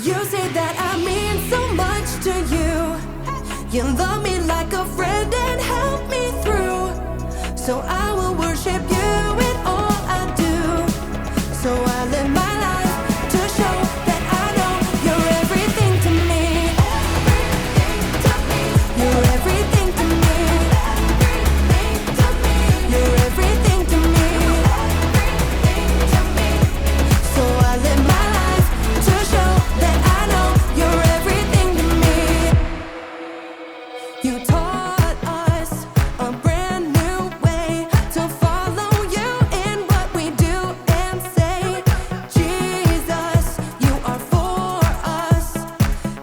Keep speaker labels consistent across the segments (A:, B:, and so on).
A: You say that I mean so much to you. You love me like a friend and help me through. So I will worship you in all I do. So I live my life to show that I know you're everything to me. You're everything to me. You're everything to me. So I live my life to show that I know you're everything to me. You taught us a brand new way to follow you in what we do and say. Jesus, you are for us.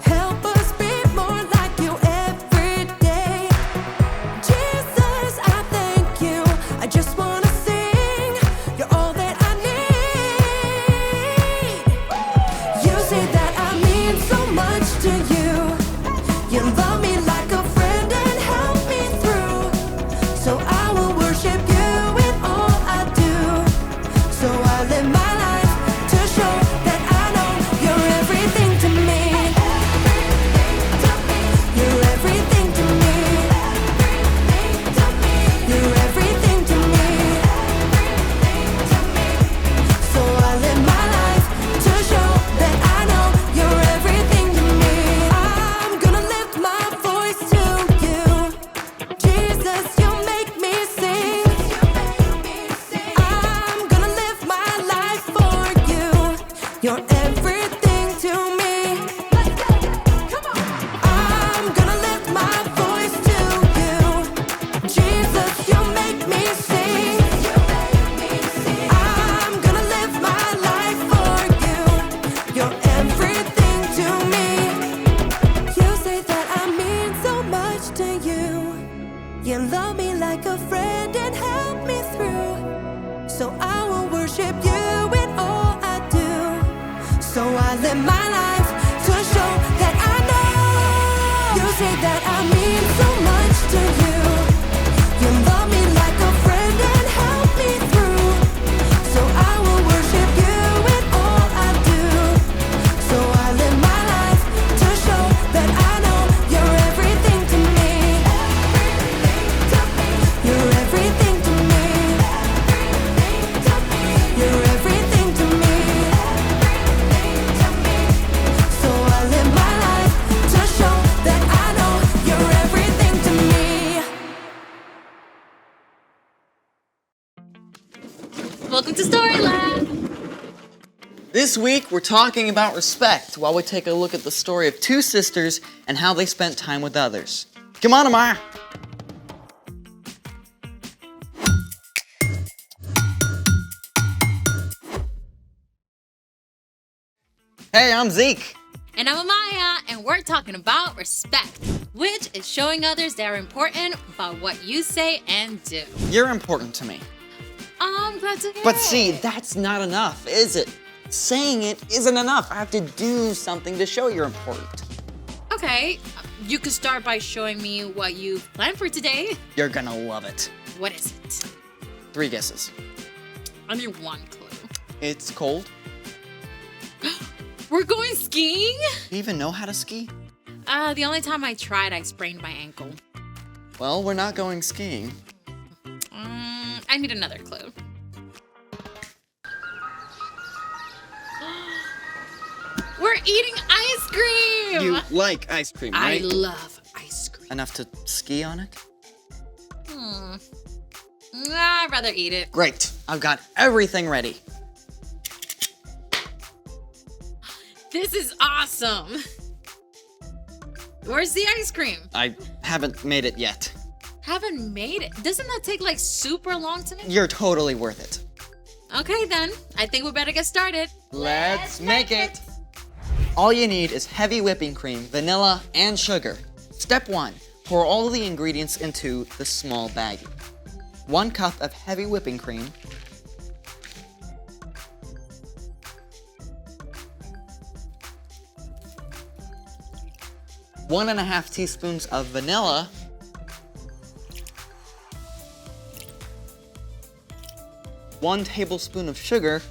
A: Help us be more like you every day. Jesus, I thank you. I just wanna sing. You're all that I need. You say that I mean so much to you. You love me like a friend and help me through. So I will worship you in all I do. So I live my life to show that I know you're everything to me. You're everything to me. You're everything to me. So I live my life to show that I know you're everything to me. I'm gonna lift my voice to you. Jesus, you make me sing. I'm gonna live my life for you. You're everything to me. I'm gonna lift my voice to you. Jesus, you make me sing. I'm gonna live my life for you. You're everything to me. You say that I mean so much to you. You love me like a friend and help me through. So I will worship you in all I do. So I live my life to show that I know. You say that I mean so much to you. You love me like a friend and help me through. So I will worship you in all I do. So I live my life to show that I know you're everything to me. You're everything to me. You're everything to me. So I live my life to show that I know you're everything to me.
B: Welcome to Story Lab.
C: This week, we're talking about respect while we take a look at the story of two sisters and how they spent time with others. Come on, Amaya. Hey, I'm Zeke.
B: And I'm Amaya, and we're talking about respect, which is showing others they're important by what you say and do.
C: You're important to me.
B: I'm glad to hear
C: But
B: it.
C: see, that's not enough, is it? Saying it isn't enough. I have to do something to show you're important.
B: Okay, you could start by showing me what you planned for today.
C: You're gonna love it.
B: What is it?
C: 3 guesses.
B: I need one clue.
C: It's cold.
B: We're going skiing?
C: Do you even know how to ski?
B: The only time I tried, I sprained my ankle.
C: Well, we're not going skiing.
B: I need another clue. We're eating ice cream!
C: You like ice cream,
B: I
C: right?
B: love ice cream.
C: Enough to ski on it?
B: I'd rather eat it.
C: Great. I've got everything ready.
B: This is awesome. Where's the ice cream?
C: I haven't made it yet.
B: Haven't made it. Doesn't that take like super long to make?
C: You're totally worth it.
B: Okay then, I think we better get started.
C: Let's make it! All you need is heavy whipping cream, vanilla, and sugar. Step 1. Pour all the ingredients into the small baggie. 1 cup of heavy whipping cream. 1.5 teaspoons of vanilla. 1 tablespoon of sugar.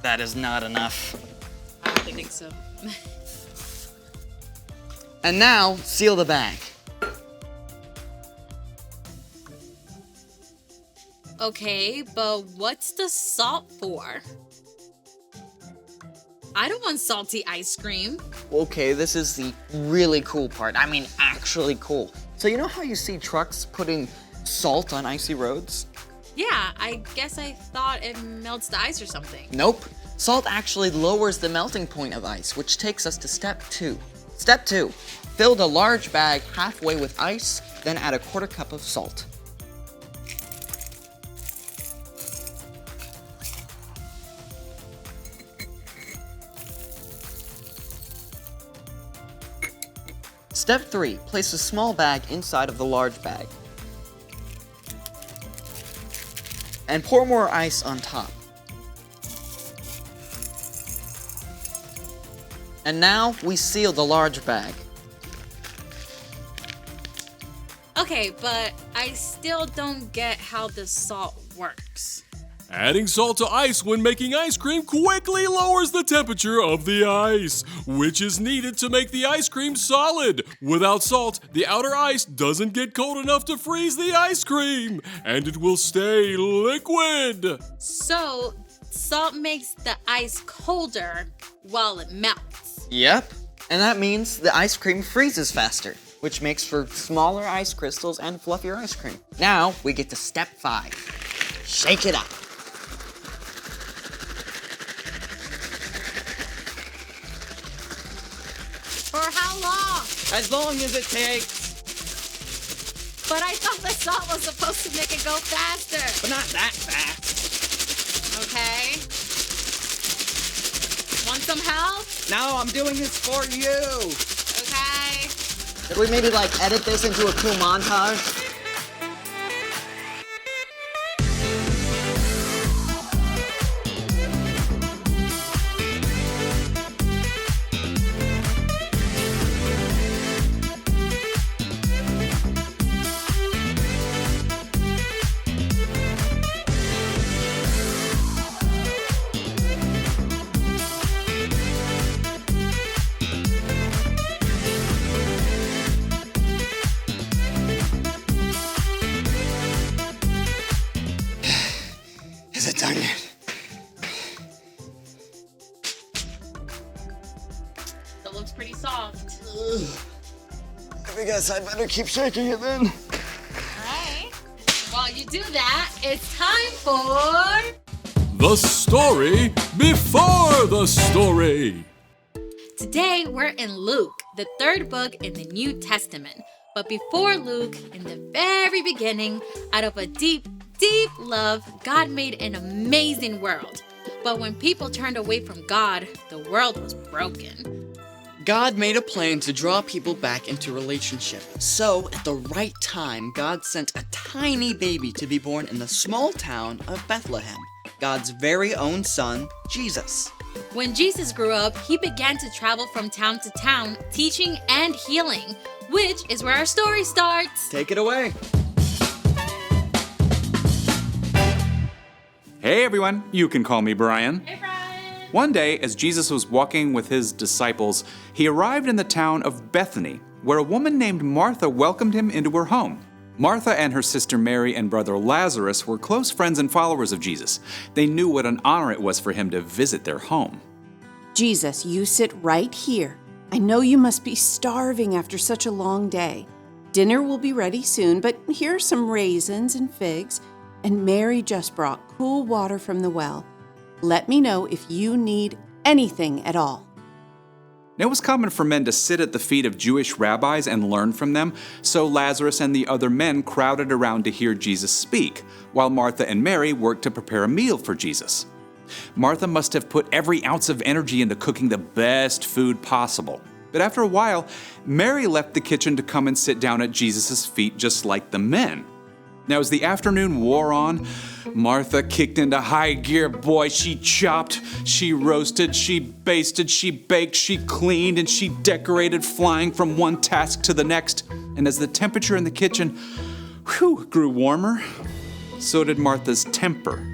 C: that is not enough.
B: I don't think so.
C: And now, seal the bag.
B: Okay, but what's the salt for? I don't want salty ice cream.
C: Okay, this is the really cool part. I mean, actually cool. So you know how you see trucks putting salt on icy roads?
B: Yeah, I guess I thought it melts the ice or something.
C: Nope. Salt actually lowers the melting point of ice, which takes us to step 2. Step 2. Fill the large bag halfway with ice, then add a 1/4 cup of salt. Step 3. Place a small bag inside of the large bag. And pour more ice on top. And now we seal the large bag.
B: Okay, but I still don't get how the salt works.
D: Adding salt to ice when making ice cream quickly lowers the temperature of the ice, which is needed to make the ice cream solid. Without salt, the outer ice doesn't get cold enough to freeze the ice cream, and it will stay liquid.
B: So, salt makes the ice colder while it melts.
C: Yep. And that means the ice cream freezes faster, which makes for smaller ice crystals and fluffier ice cream. Now we get to step 5. Shake it up.
B: For how long?
C: As long as it takes.
B: But I thought the salt was supposed to make it go faster.
C: But not that fast.
B: Okay. Want some help?
C: No, I'm doing this for you.
B: Okay.
C: Could we maybe edit this into a cool montage? Is it done yet?
B: That looks pretty soft.
C: I guess I better keep shaking it then.
B: Alright. While you do that, it's time for
D: The story before the story.
B: Today we're in Luke, the 3rd book in the New Testament. But before Luke, in the very beginning, out of a deep love, God made an amazing world. But when people turned away from God, the world was broken.
C: God made a plan to draw people back into relationship. So, at the right time, God sent a tiny baby to be born in the small town of Bethlehem. God's very own son, Jesus.
B: When Jesus grew up, he began to travel from town to town, teaching and healing, which is where our story starts.
C: Take it away.
E: Hey everyone, you can call me Brian.
B: Hey, Brian.
E: One day, as Jesus was walking with his disciples, he arrived in the town of Bethany, where a woman named Martha welcomed him into her home. Martha and her sister Mary and brother Lazarus were close friends and followers of Jesus. They knew what an honor it was for him to visit their home.
F: Jesus, you sit right here. I know you must be starving after such a long day. Dinner will be ready soon, but here are some raisins and figs, and Mary just brought cool water from the well. Let me know if you need anything at all.
E: It was common for men to sit at the feet of Jewish rabbis and learn from them, so Lazarus and the other men crowded around to hear Jesus speak, while Martha and Mary worked to prepare a meal for Jesus. Martha must have put every ounce of energy into cooking the best food possible. But after a while, Mary left the kitchen to come and sit down at Jesus' feet just like the men. Now, as the afternoon wore on, Martha kicked into high gear. Boy, she chopped, she roasted, she basted, she baked, she cleaned, and she decorated, flying from one task to the next. And as the temperature in the kitchen, grew warmer, so did Martha's temper.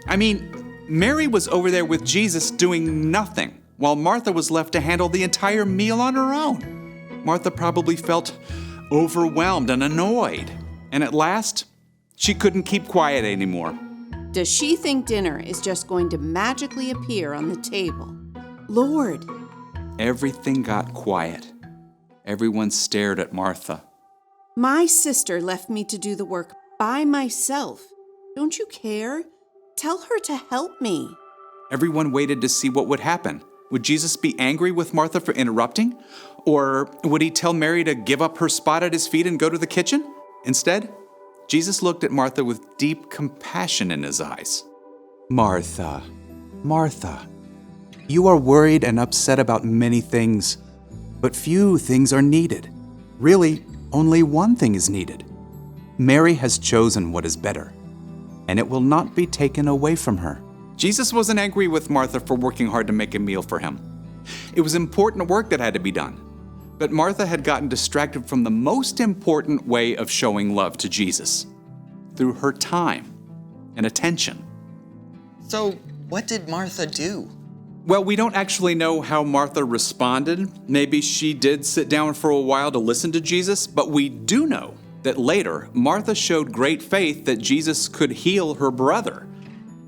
E: I mean, Mary was over there with Jesus doing nothing, while Martha was left to handle the entire meal on her own. Martha probably felt overwhelmed and annoyed, and at last, she couldn't keep quiet anymore.
F: Does she think dinner is just going to magically appear on the table? Lord,
E: Everything got quiet. Everyone stared at Martha.
F: my sister left me to do the work by myself. Don't you care? Tell her to help me.
E: Everyone waited to see what would happen. Would Jesus be angry with Martha for interrupting? Or would he tell Mary to give up her spot at his feet and go to the kitchen? Instead, Jesus looked at Martha with deep compassion in his eyes. Martha, Martha, you are worried and upset about many things, but few things are needed. Really, only one thing is needed. Mary has chosen what is better, and it will not be taken away from her. Jesus wasn't angry with Martha for working hard to make a meal for him. It was important work that had to be done. But Martha had gotten distracted from the most important way of showing love to Jesus, through her time and attention.
C: So, what did Martha do?
E: Well, we don't actually know how Martha responded. Maybe she did sit down for a while to listen to Jesus, but we do know that later, Martha showed great faith that Jesus could heal her brother.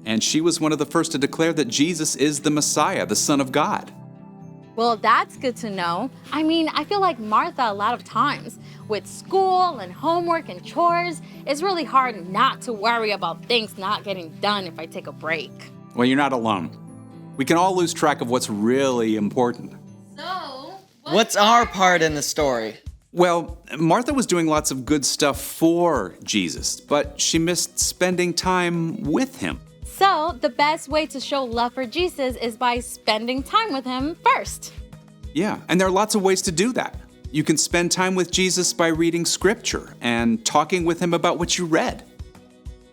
E: And she was one of the first to declare that Jesus is the Messiah, the Son of God.
B: Well, that's good to know. I mean, I feel like Martha a lot of times with school and homework and chores, it's really hard not to worry about things not getting done if I take a break.
E: Well, you're not alone. We can all lose track of what's really important.
B: So,
C: What's our part in the story?
E: Well, Martha was doing lots of good stuff for Jesus, but she missed spending time with him.
B: So, the best way to show love for Jesus is by spending time with him first.
E: Yeah, and there are lots of ways to do that. You can spend time with Jesus by reading scripture and talking with him about what you read.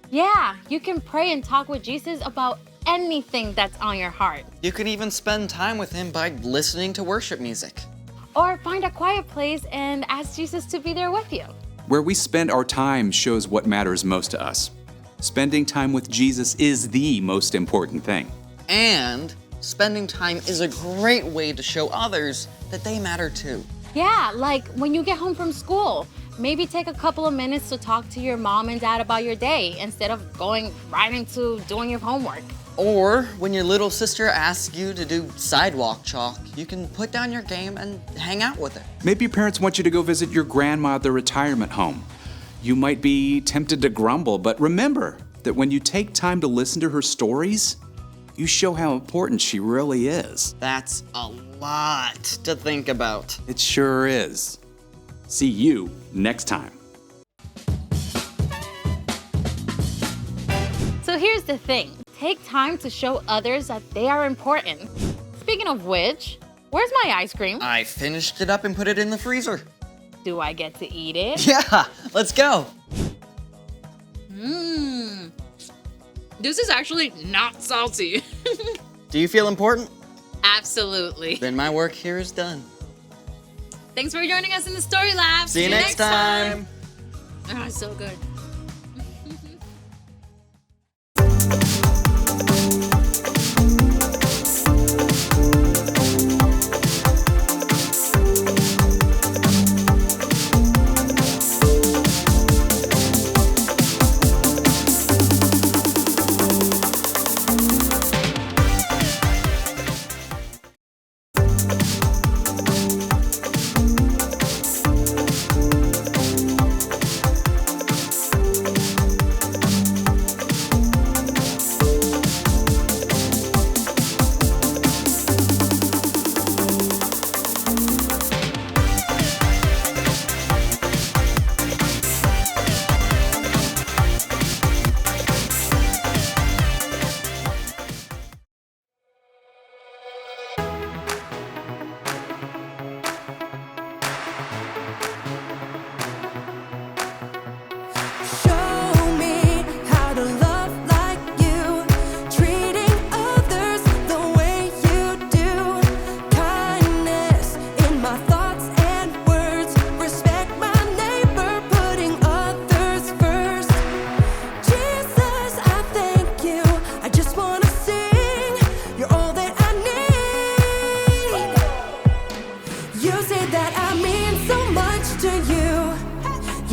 B: Yeah, you can pray and talk with Jesus about anything that's on your heart.
C: You can even spend time with him by listening to worship music.
B: Or find a quiet place and ask Jesus to be there with you.
E: Where we spend our time shows what matters most to us. Spending time with Jesus is the most important thing.
C: And spending time is a great way to show others that they matter too.
B: Yeah, like when you get home from school, maybe take a couple of minutes to talk to your mom and dad about your day instead of going right into doing your homework.
C: Or when your little sister asks you to do sidewalk chalk, you can put down your game and hang out with her.
E: Maybe your parents want you to go visit your grandma at the retirement home. You might be tempted to grumble, but remember that when you take time to listen to her stories, you show how important she really is.
C: That's a lot to think about.
E: It sure is. See you next time.
B: So here's the thing. Take time to show others that they are important. Speaking of which, where's my ice cream?
C: I finished it up and put it in the freezer.
B: Do I get to eat it?
C: Yeah, let's go.
B: This is actually not salty.
C: Do you feel important?
B: Absolutely.
C: Then my work here is done.
B: Thanks for joining us in the Story Lab.
C: See you next time.
B: Ah, so good.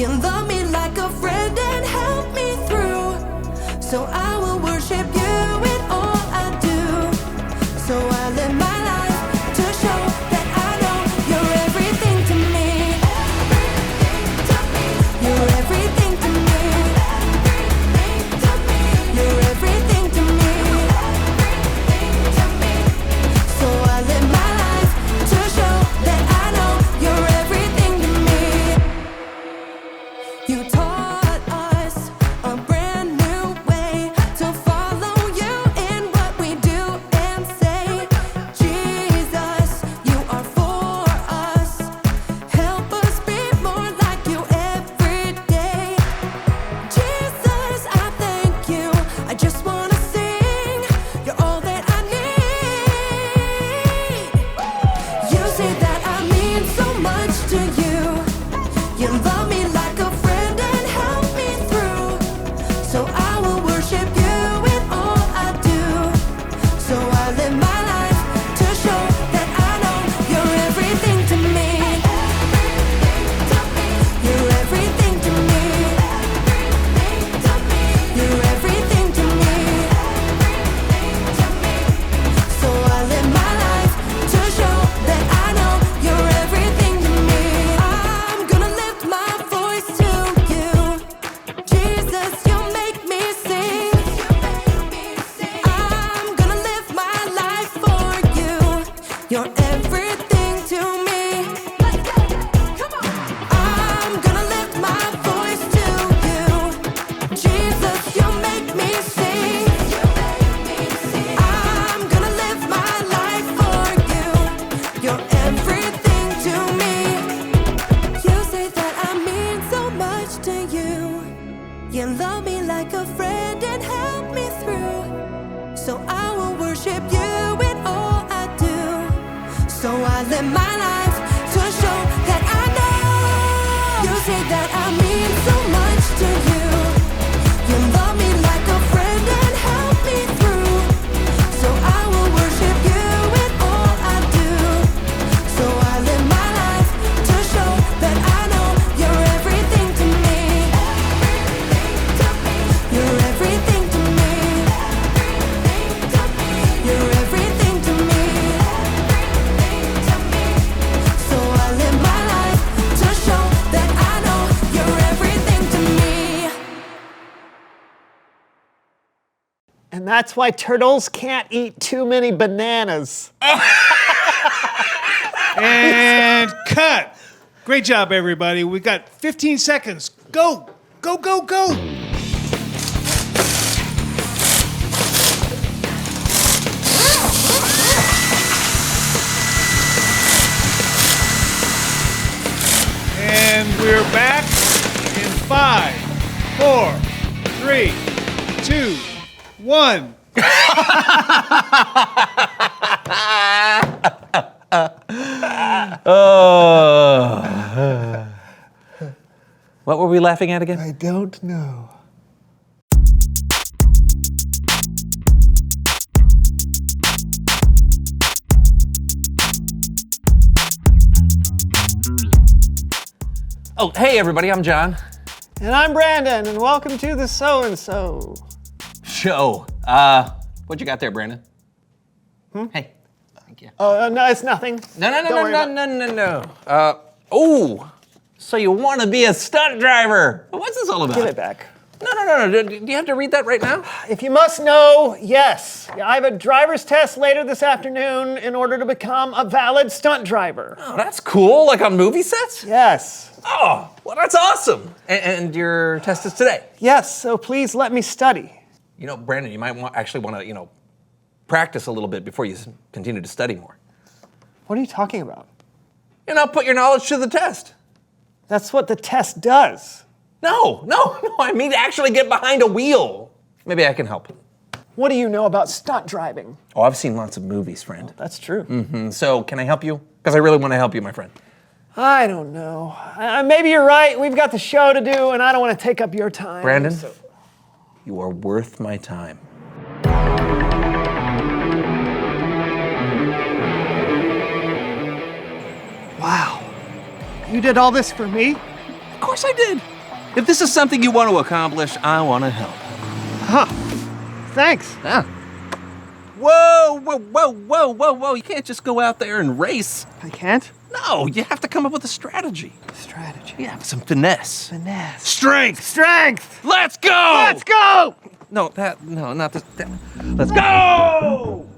A: You love me like a friend and help me through. So I will worship you in all I do. So I live my life to show that I know you're everything to me. You're everything to me. You're everything to me. So I live my life to show that I know you're everything to me. You taught us a brand new way to follow you in what we do and say. Jesus, you are for us. Help us be more like you every day. Jesus, I thank you. I just wanna sing. You're all that I need. You say that I mean so much to you. You love me like a friend and help me through. So I will worship you in all I do. So I live my life to show that I know you're everything to me. You're everything to me. You're everything to me. So I live my life to show that I know you're everything to me. I'm gonna lift my voice to you. Jesus, you make me sing. I'm gonna live my life for you. You're everything to me. I'm gonna lift my voice to you. Jesus, you make me sing. I'm gonna live my life for you. You're everything to me. You say that I mean so much to you. You love me like a friend and help me through. So I will worship you in all I do. So I live my life to show that I know. You say that I mean so much to you. You love me like a friend and help me through. So I will worship you in all I do. So I live my life to show that I know you're everything to me. You're everything to me. You're everything to me. So I live my life to show that I know you're everything to me.
G: And that's why turtles can't eat too many bananas.
H: And cut. Great job, everybody. We got 15 seconds. Go, go, go, go. And we're back in 5, 4, 3, 2, 1.
I: What were we laughing at again?
G: I don't know.
I: Oh, hey everybody, I'm John.
G: And I'm Brandon, and welcome to the So&So
I: Show. What you got there, Brandon? Hey. Thank you.
G: Oh, no, it's nothing.
I: No.
G: Don't worry about
I: Oh, so you want to be a stunt driver? What's this all about?
G: Give it back.
I: No. Do you have to read that right now?
G: If you must know, yes. I have a driver's test later this afternoon in order to become a valid stunt driver.
I: Oh, that's cool. Like on movie sets?
G: Yes.
I: Oh, well, that's awesome. And your test is today.
G: Yes, so please let me study.
I: You know, Brandon, you might actually want to, practice a little bit before you continue to study more.
G: What are you talking about?
I: Put your knowledge to the test.
G: That's what the test does.
I: No, I mean actually get behind a wheel. Maybe I can help.
G: What do you know about stunt driving?
I: Oh, I've seen lots of movies, friend.
G: That's true.
I: So can I help you? Because I really want to help you, my friend.
G: I don't know. Maybe you're right. We've got the show to do, and I don't want to take up your time.
I: Brandon, you are worth my time.
G: Wow. You did all this for me?
I: Of course I did. If this is something you want to accomplish, I want to help.
G: Huh. Thanks.
I: Yeah. Whoa, whoa, whoa, whoa, whoa, whoa. You can't just go out there and race.
G: I can't?
I: No, you have to come up with a strategy.
G: Strategy.
I: Yeah, some finesse.
G: Finesse.
I: Strength.
G: Strength!
I: Let's go!
G: Let's go!
I: No, not this. Let's go!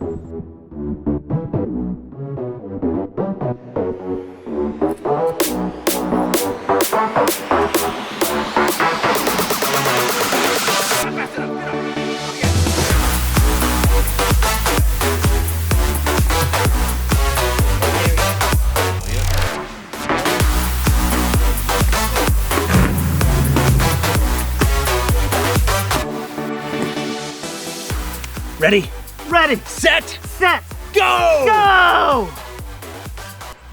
G: Ready? Ready.
I: Set!
G: Set.
I: Go!
G: Go!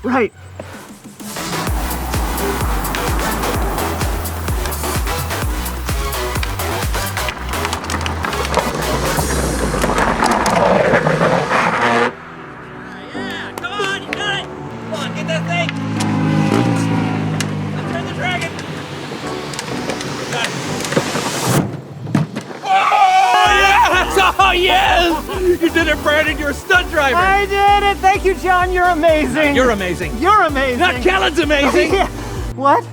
G: Right.
I: Yeah, come on, you got it! Come on, get that thing! Let's turn the dragon! Got it. Oh, yes! Oh, yes! You did it, Brandon. You're a stunt driver.
G: I did it. Thank you, John. You're amazing.
I: You're amazing.
G: You're amazing.
I: Not Kellen's amazing.
G: Yeah. What?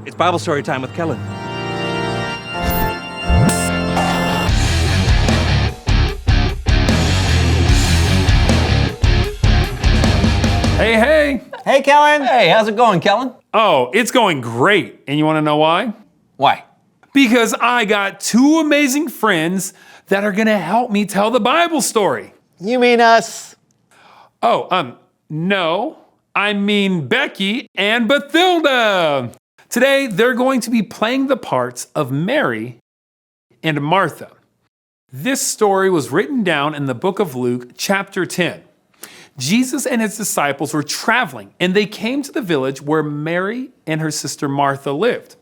I: It's Bible story time with Kellen.
J: Hey, hey!
G: Hey, Kellen.
I: Hey, how's it going, Kellen?
J: Oh, it's going great. And you want to know why?
I: Why?
J: Because I got two amazing friends that are going to help me tell the Bible story.
G: You mean us?
J: Oh, no. I mean Becky and Bathilda. Today, they're going to be playing the parts of Mary and Martha. This story was written down in the book of Luke, chapter 10. Jesus and his disciples were traveling, and they came to the village where Mary and her sister Martha lived.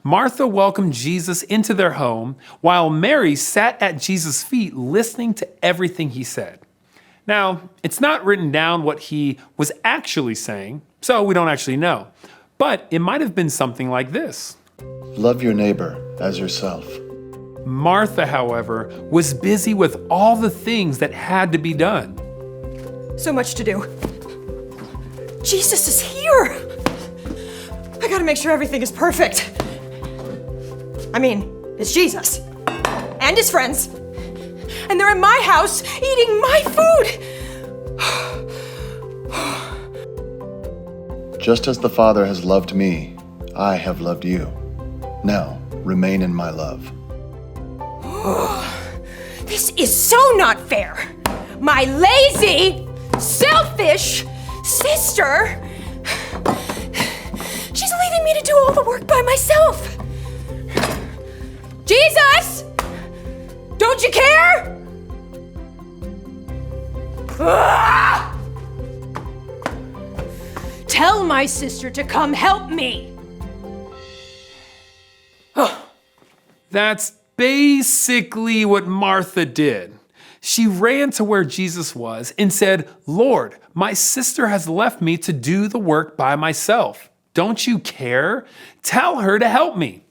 J: Martha welcomed Jesus into their home, while Mary sat at Jesus' feet listening to everything he said. Now, it's not written down what he was actually saying, so we don't actually know. But it might have been something like this.
K: Love your neighbor as yourself.
J: Martha, however, was busy with all the things that had to be done.
L: So much to do. Jesus is here! I gotta make sure everything is perfect. I mean, it's Jesus. And his friends. And they're in my house eating my food!
K: Just as the Father has loved me, I have loved you. Now, remain in my love.
L: This is so not fair! My lazy, selfish sister! She's leaving me to do all the work by myself! Jesus! Don't you care? Ah! Tell my sister to come help me!
J: That's basically what Martha did. She ran to where Jesus was and said, "Lord, my sister has left me to do the work by myself. Don't you care? Tell her to help me."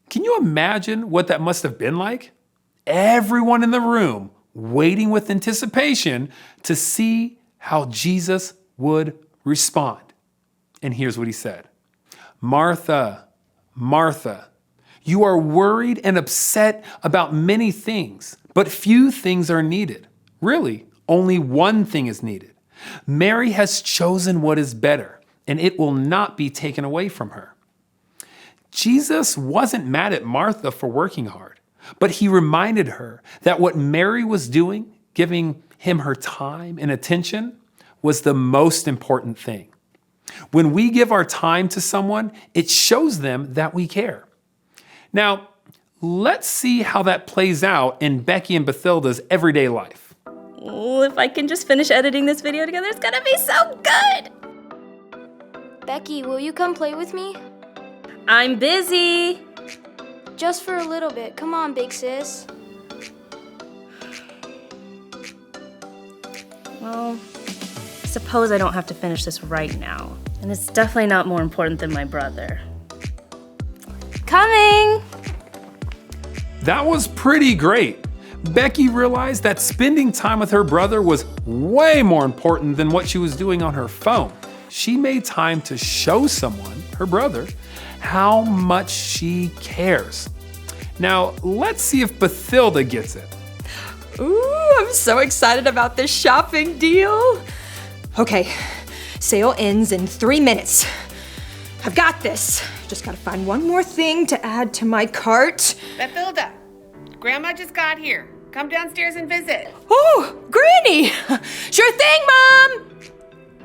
J: Can you imagine what that must have been like? Everyone in the room waiting with anticipation to see how Jesus would respond. And here's what he said. "Martha, Martha, you are worried and upset about many things, but few things are needed. Really, only one thing is needed. Mary has chosen what is better, and it will not be taken away from her." Jesus wasn't mad at Martha for working hard, but he reminded her that what Mary was doing, giving him her time and attention, was the most important thing. When we give our time to someone, it shows them that we care. Now, let's see how that plays out in Becky and Bathilda's everyday life.
M: Oh, if I can just finish editing this video together, it's gonna be so good!
N: Becky, will you come play with me?
M: I'm busy!
N: Just for a little bit. Come on, big sis.
M: Well, I suppose I don't have to finish this right now. And it's definitely not more important than my brother.
N: Coming!
J: That was pretty great. Becky realized that spending time with her brother was way more important than what she was doing on her phone. She made time to show someone, her brother, how much she cares. Now, let's see if Bathilda gets it.
L: Ooh, I'm so excited about this shopping deal. Okay, sale ends in 3 minutes. I've got this. Just gotta find one more thing to add to my cart.
O: Bathilda, Grandma just got here. Come downstairs and visit.
L: Oh, Granny! Sure thing, Mom!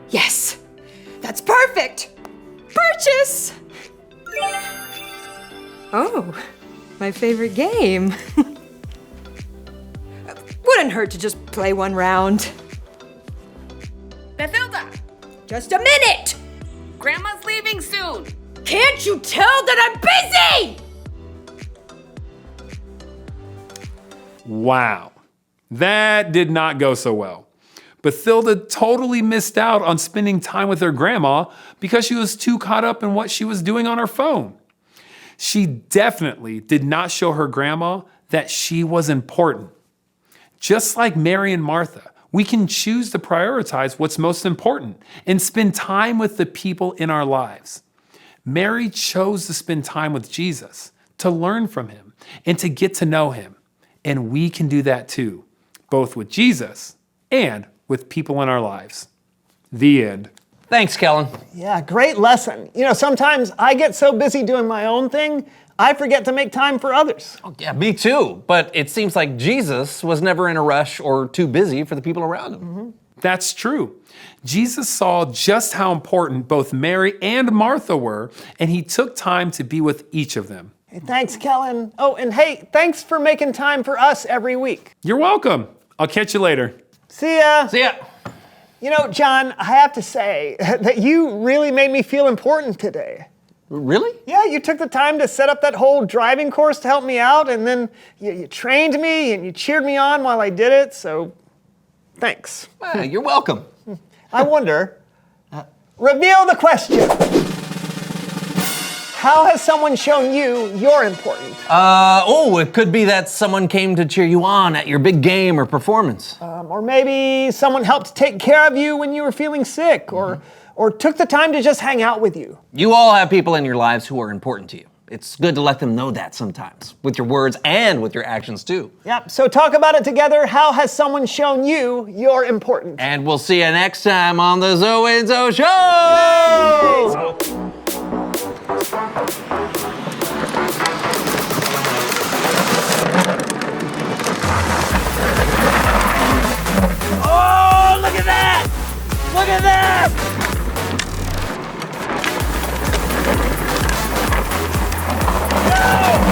L: Yes, that's perfect. Purchase! Oh, my favorite game. Wouldn't hurt to just play one round.
O: Bathilda!
L: Just a minute!
O: Grandma's leaving soon.
L: Can't you tell that I'm busy?
J: Wow, that did not go so well. Bathilda totally missed out on spending time with her grandma because she was too caught up in what she was doing on her phone. She definitely did not show her grandma that she was important. Just like Mary and Martha, we can choose to prioritize what's most important and spend time with the people in our lives. Mary chose to spend time with Jesus, to learn from him, and to get to know him. And we can do that too, both with Jesus and with people in our lives. The end.
I: Thanks, Kellen.
G: Yeah, great lesson. You know, sometimes I get so busy doing my own thing, I forget to make time for others.
I: Oh, yeah, me too. But it seems like Jesus was never in a rush or too busy for the people around him.
G: Mm-hmm.
J: That's true. Jesus saw just how important both Mary and Martha were, and he took time to be with each of them.
G: Hey, thanks, Kellen. Oh, and hey, thanks for making time for us every week.
J: You're welcome. I'll catch you later.
G: See ya.
I: See ya.
G: You know, John, I have to say that you really made me feel important today.
I: Really?
G: Yeah, you took the time to set up that whole driving course to help me out, and then you trained me and you cheered me on while I did it, so thanks.
I: You're welcome.
G: I wonder, reveal the question. How has someone shown you you're important?
I: It could be that someone came to cheer you on at your big game or performance.
G: Or maybe someone helped take care of you when you were feeling sick, or took the time to just hang out with you.
I: You all have people in your lives who are important to you. It's good to let them know that sometimes, with your words and with your actions too.
G: Yep, so talk about it together. How has someone shown you you're important?
I: And we'll see you next time on the So&So Show!
G: Oh, look at that! Look at that! No!